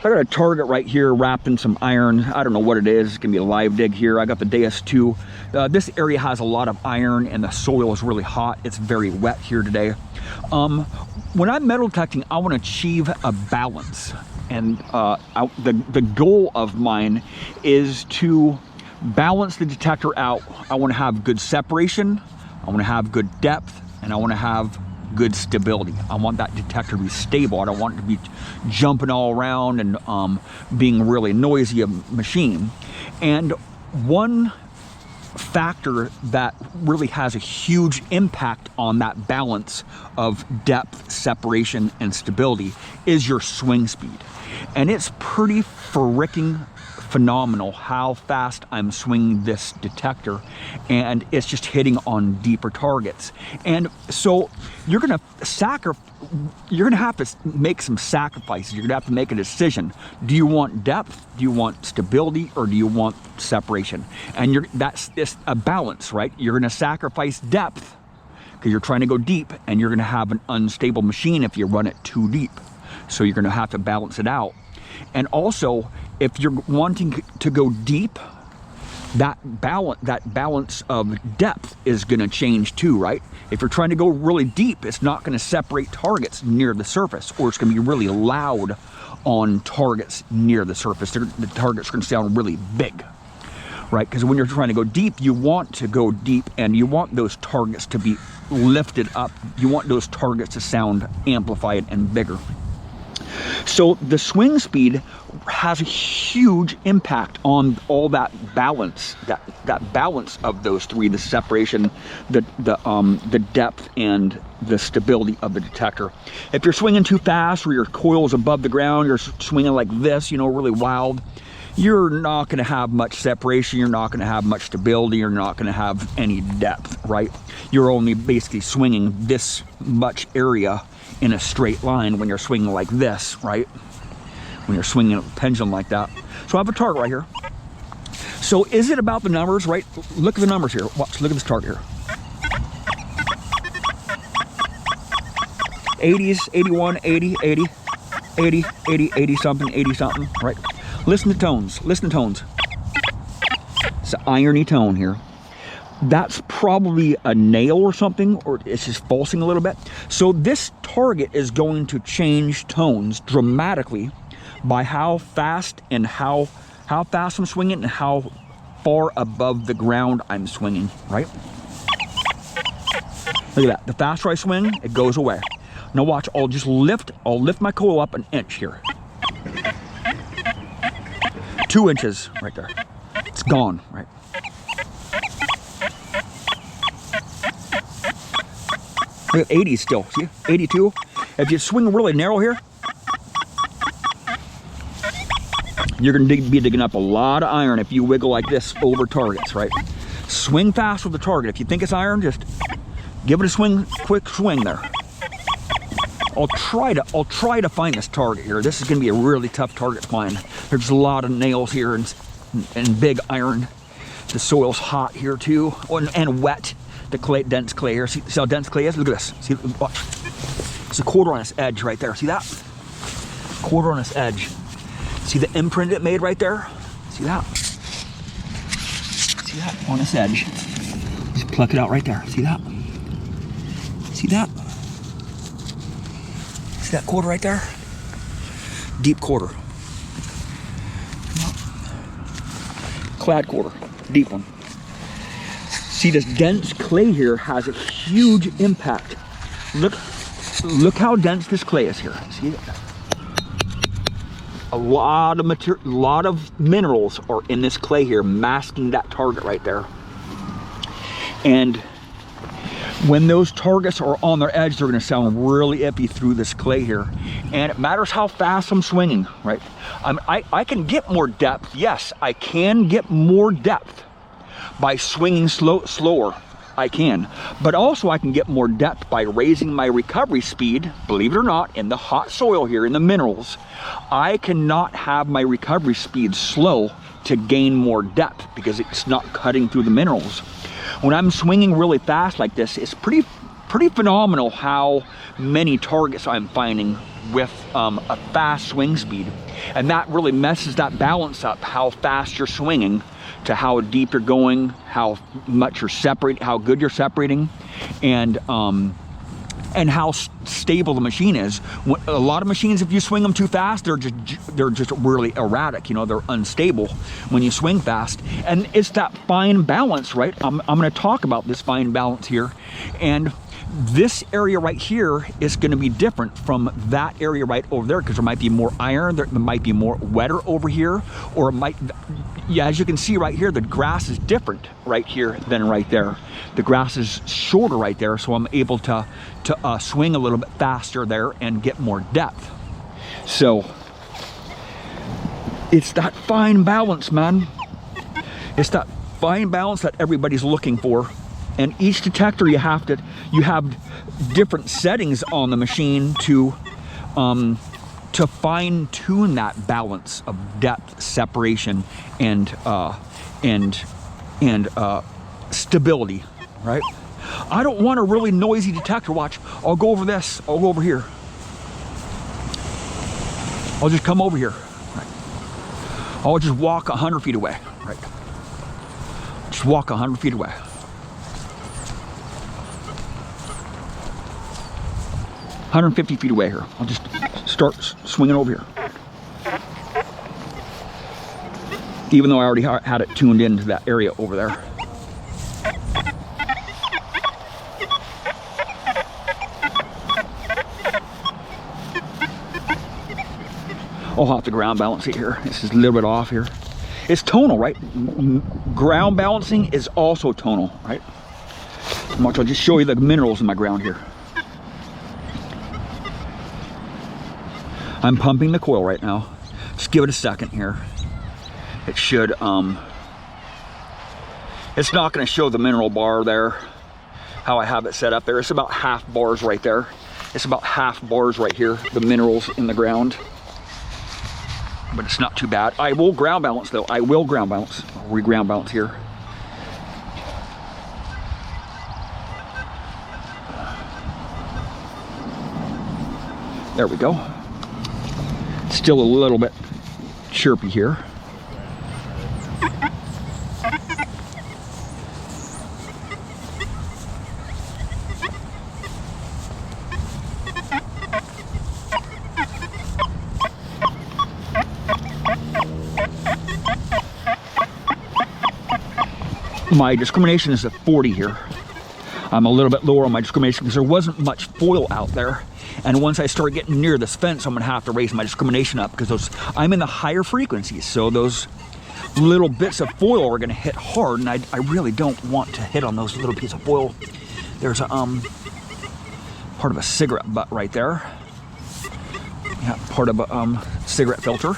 I got a target right here wrapped in some iron. I don't know what it is. It's gonna be a live dig here. I got the Deus 2. This area has a lot of iron and the soil is really hot. It's very wet here today. When I'm metal detecting, I want to achieve a balance. And the goal of mine is to balance the detector out. I want to have good separation, I want to have good depth, and I want to have good stability. I want that detector to be stable. I don't want it to be jumping all around and being really noisy a machine. And one factor that really has a huge impact on that balance of depth, separation, and stability is your swing speed. And it's pretty freaking phenomenal how fast I'm swinging this detector, and it's just hitting on deeper targets. And so you're gonna have to make some sacrifices. You're gonna have to make a decision. Do you want depth? Do you want stability? Or do you want separation? And that's a balance, right? You're gonna sacrifice depth because you're trying to go deep, and you're gonna have an unstable machine if you run it too deep. So you're gonna have to balance it out. And also, if you're wanting to go deep, that balance of depth is going to change too, right? If you're trying to go really deep, it's not going to separate targets near the surface, or it's going to be really loud on targets near the surface. The targets are going to sound really big, right? Because when you're trying to go deep, you want to go deep, and you want those targets to be lifted up. You want those targets to sound amplified and bigger. So the swing speed has a huge impact on all that balance, that balance of those three: the separation, the depth, and the stability of the detector. If you're swinging too fast, or your coil is above the ground, you're swinging like this, you know, really wild, you're not going to have much separation, you're not going to have much stability, you're not going to have any depth, right? You're only basically swinging this much area in a straight line when you're swinging like this, right? When you're swinging a pendulum like that. So I have a target right here. So is it about the numbers, right? Look at the numbers here. Watch, look at this target here. 80s, 81, 80, 80, 80, 80, 80 something, 80 something, right? Listen to tones, listen to tones. It's an irony tone here. That's probably a nail or something, or it's just pulsing a little bit. So this target is going to change tones dramatically by how fast I'm swinging and how far above the ground I'm swinging, right? Look at that. The faster I swing, it goes away. Now watch, I'll lift my coil up an inch here. 2 inches right there. It's gone, right? Look at 80 still, see? 82. If you swing really narrow here, you're gonna be digging up a lot of iron if you wiggle like this over targets, right? Swing fast with the target. If you think it's iron, just give it a swing, quick swing there. I'll try to find this target here. This is gonna be a really tough target to find. There's a lot of nails here and big iron. The soil's hot here too, and wet. The clay, dense clay here. See how dense clay is? Look at this. See, watch. It's a quarter on this edge right there. See that? Quarter on this edge. See the imprint it made right there? See that? See that on this edge? Just pluck it out right there. See that? See that? See that quarter right there? Deep quarter. Clad quarter. Deep one. See, this dense clay here has a huge impact. Look how dense this clay is here. See, a lot of material, a lot of minerals are in this clay here, masking that target right there. And when those targets are on their edge, they're going to sound really iffy through this clay here. And it matters how fast I'm swinging, right? I can get more depth. Yes, I can get more depth by swinging slower. I can. But also I can get more depth by raising my recovery speed. Believe it or not, in the hot soil here, in the minerals, I cannot have my recovery speed slow to gain more depth because it's not cutting through the minerals. When I'm swinging really fast like this, it's pretty phenomenal how many targets I'm finding with a fast swing speed, and that really messes that balance up, how fast you're swinging to how deep you're going, how much you're separating, how good you're separating, and how stable the machine is. A lot of machines, if you swing them too fast, they're just really erratic. You know, they're unstable when you swing fast. And it's that fine balance, right? I'm going to talk about this fine balance here, and this area right here is going to be different from that area right over there, because there might be more iron, there might be more wetter over here, or it might, yeah, as you can see right here, the grass is different right here than right there. The grass is shorter right there, so I'm able to swing a little bit faster there and get more depth. So it's that fine balance, man. It's that fine balance that everybody's looking for. And each detector, you have different settings on the machine to fine tune that balance of depth, separation, and stability, right? I don't want a really noisy detector. Watch, I'll go over this, I'll go over here. I'll just come over here, right? I'll just walk 100 feet away, right? Just walk 100 feet away. 150 feet away here. I'll just start swinging over here. Even though I already had it tuned into that area over there. I'll have to ground balance it here. This is a little bit off here. It's tonal, right? Ground balancing is also tonal, right? I'll just show you the minerals in my ground here. I'm pumping the coil right now. Just give it a second here. It should, it's not gonna show the mineral bar there, how I have it set up there. It's about half bars right there. It's about half bars right here, the minerals in the ground. But it's not too bad. I will ground balance though. I will ground balance. I'll re-ground balance here. There we go. Still a little bit chirpy here. My discrimination is at 40 here. I'm a little bit lower on my discrimination because there wasn't much foil out there. And once I start getting near this fence, I'm gonna have to raise my discrimination up because I'm in the higher frequencies. So those little bits of foil are gonna hit hard, and I really don't want to hit on those little pieces of foil. There's a part of a cigarette butt right there. Yeah, part of a cigarette filter.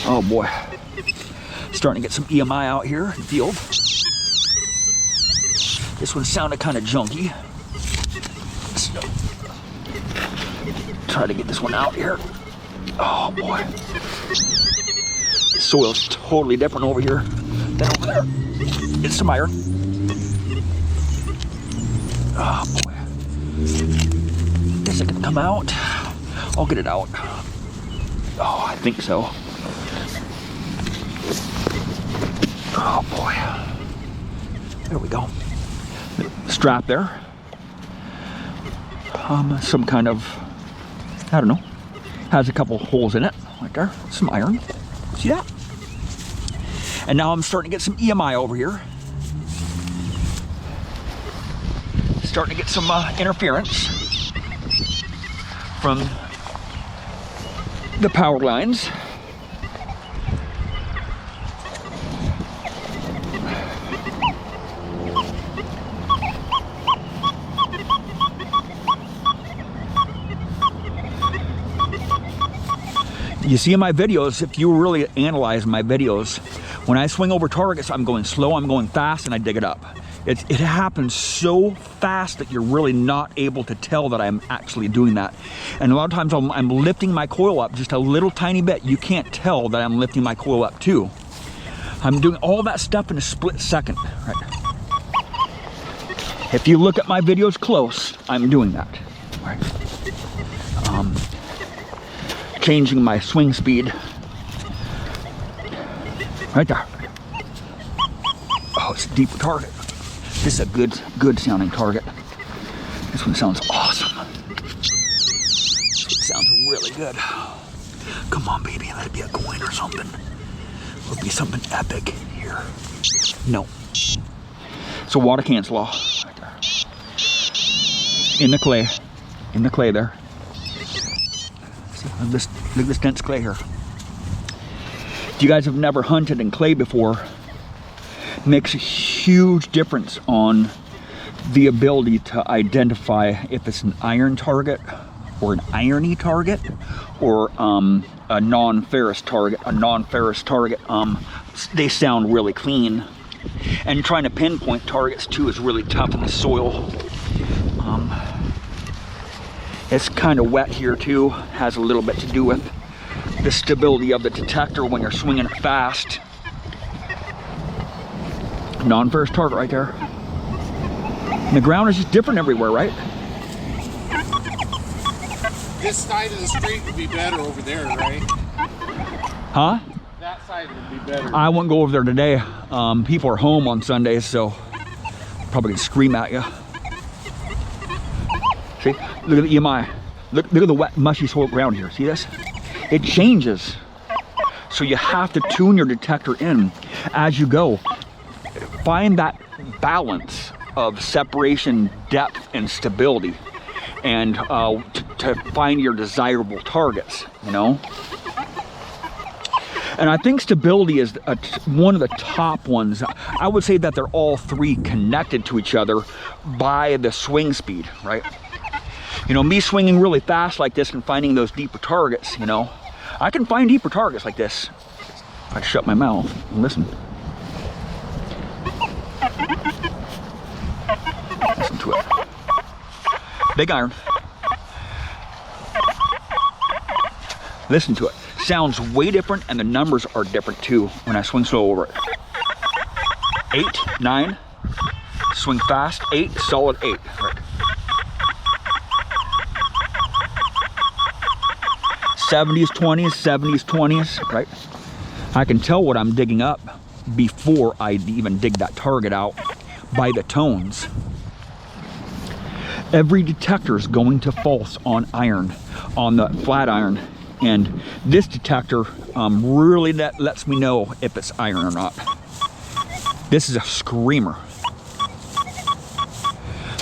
Oh boy. Starting to get some EMI out here in the field. This one sounded kind of junky. So, try to get this one out here. Oh boy. The soil's totally different over here than over there. It's some iron. Oh boy. Is it gonna come out? I'll get it out. Oh, I think so. Oh boy. There we go. Strap there. Some kind of, I don't know, has a couple holes in it, right there. Some iron. See that? And now I'm starting to get some EMI over here. Starting to get some interference from the power lines. You see in my videos, if you really analyze my videos, when I swing over targets, I'm going slow, I'm going fast, and I dig it up. It happens so fast that you're really not able to tell that I'm actually doing that. And a lot of times I'm lifting my coil up just a little tiny bit. You can't tell that I'm lifting my coil up too. I'm doing all that stuff in a split second, right? If you look at my videos close, I'm doing that. Right. Changing my swing speed. Right there. Oh, it's a deeper target. This is a good sounding target. This one sounds awesome. It sounds really good. Come on, baby, let it be a coin or something. It'll be something epic here. No. So water cancel off. Right there. In the clay. In the clay there. See, look at this dense clay here. If you guys have never hunted in clay before, it makes a huge difference on the ability to identify if it's an iron target or an irony target or a non-ferrous target. A non-ferrous target, they sound really clean. And trying to pinpoint targets too is really tough in the soil. It's kind of wet here too. Has a little bit to do with the stability of the detector when you're swinging it fast. Non-ferrous target right there. And the ground is just different everywhere, right? This side of the street would be better over there, right? Huh? That side would be better. I won't go over there today. People are home on Sundays, so probably gonna scream at you. See, look at the EMI. Look at the wet, mushy soil ground here. See this? It changes. So you have to tune your detector in as you go. Find that balance of separation, depth, and stability, and to find your desirable targets, you know? And I think stability is one of the top ones. I would say that they're all three connected to each other by the swing speed, right? You know, me swinging really fast like this and finding those deeper targets, you know, I can find deeper targets like this if I shut my mouth and listen. Listen to it. Big iron. Listen to it. Sounds way different, and the numbers are different too when I swing slow over it. 8, 9, swing fast, 8, solid 8. Right. 70s, 20s, 70s, 20s, right? I can tell what I'm digging up before I even dig that target out by the tones. Every detector is going to false on iron, on the flat iron. And this detector really lets me know if it's iron or not. This is a screamer.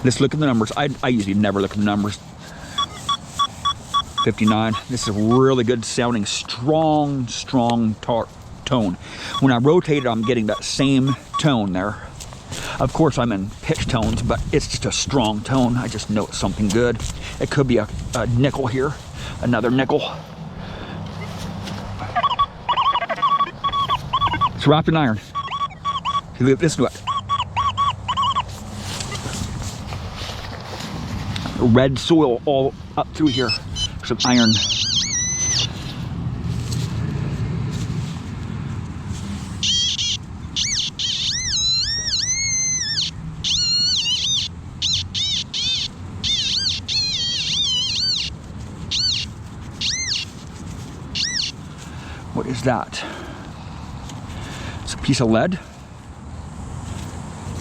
Let's look at the numbers. I usually never look at the numbers. 59. This is a really good sounding, strong tone. When I rotate it, I'm getting that same tone there. Of course, I'm in pitch tones, but it's just a strong tone. I just know it's something good. It could be a nickel here, another nickel. It's wrapped in iron. Listen to it. Red soil all up through here. Some iron. What is that? It's a piece of lead.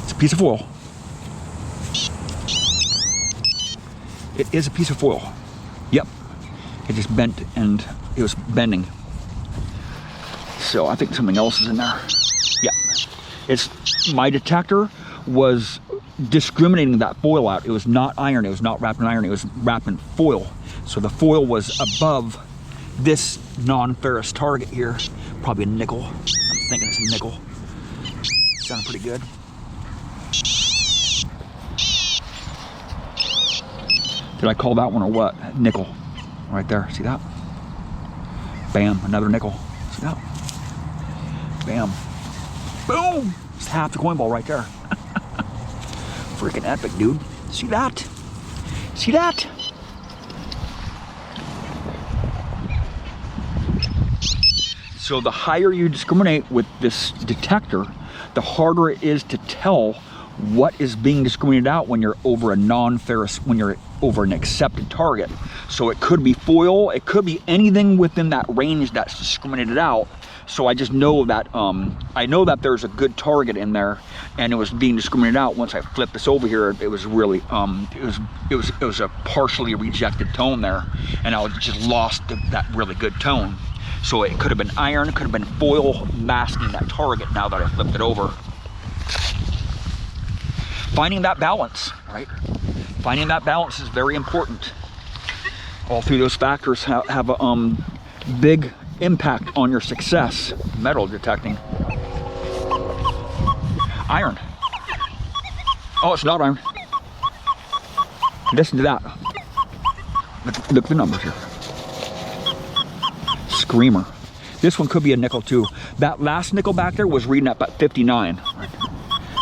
It's a piece of foil. It is a piece of foil. Yep. It just bent and it was bending. So I think something else is in there. Yeah. It's my detector was discriminating that foil out. It was not iron. It was not wrapped in iron. It was wrapped in foil. So the foil was above this non-ferrous target here. Probably a nickel. I'm thinking it's a nickel. Sounded pretty good. Did I call that one or what? Nickel. Right there. See that? Bam. Another nickel. See that? Bam. Boom. It's half the coin ball right there. Freaking epic, dude. See that? See that? So the higher you discriminate with this detector, the harder it is to tell what is being discriminated out when you're over a non-ferrous, when you're over an accepted target. So it could be foil, it could be anything within that range that's discriminated out. So I just know that, I know that there's a good target in there, and it was being discriminated out. Once I flipped this over here, it was really, it was a partially rejected tone there, and I just lost that really good tone. So it could have been iron, it could have been foil masking that target now that I flipped it over. Finding that balance, right? Finding that balance is very important. All three of those factors have a big impact on your success. Metal detecting. Iron. Oh, it's not iron. Listen to that. Look at the numbers here. Screamer. This one could be a nickel too. That last nickel back there was reading at about 59.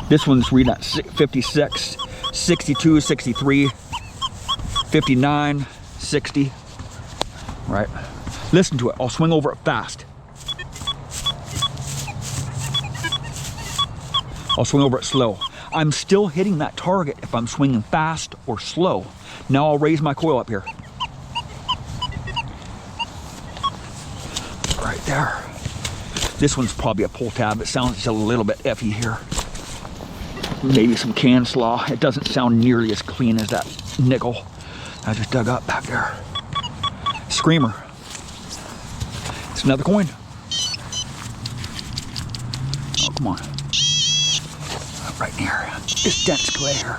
This one's reading at 56, 62, 63, 59, 60. Right? Listen to it. I'll swing over it fast. I'll swing over it slow. I'm still hitting that target if I'm swinging fast or slow. Now I'll raise my coil up here. Right there. This one's probably a pull tab. It sounds just a little bit iffy here. Maybe some can slaw. It doesn't sound nearly as clean as that nickel I just dug up back there. Screamer. It's another coin. Oh, come on. Right here. This dense clay here.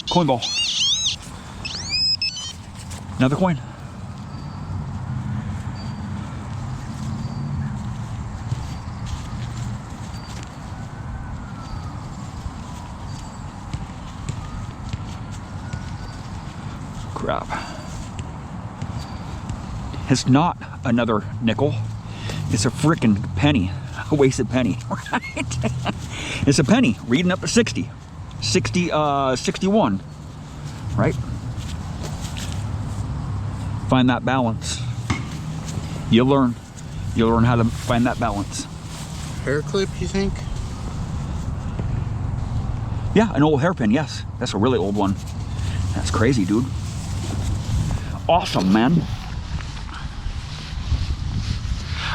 Coin ball. Another coin. Crap. It's not another nickel. It's a frickin' penny. A wasted penny, right? It's a penny, reading up to 60. 61, right? Find that balance. You'll learn how to find that balance. Hair clip, you think? Yeah, an old hairpin, yes. That's a really old one. That's crazy, dude. Awesome, man.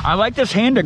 I like this hand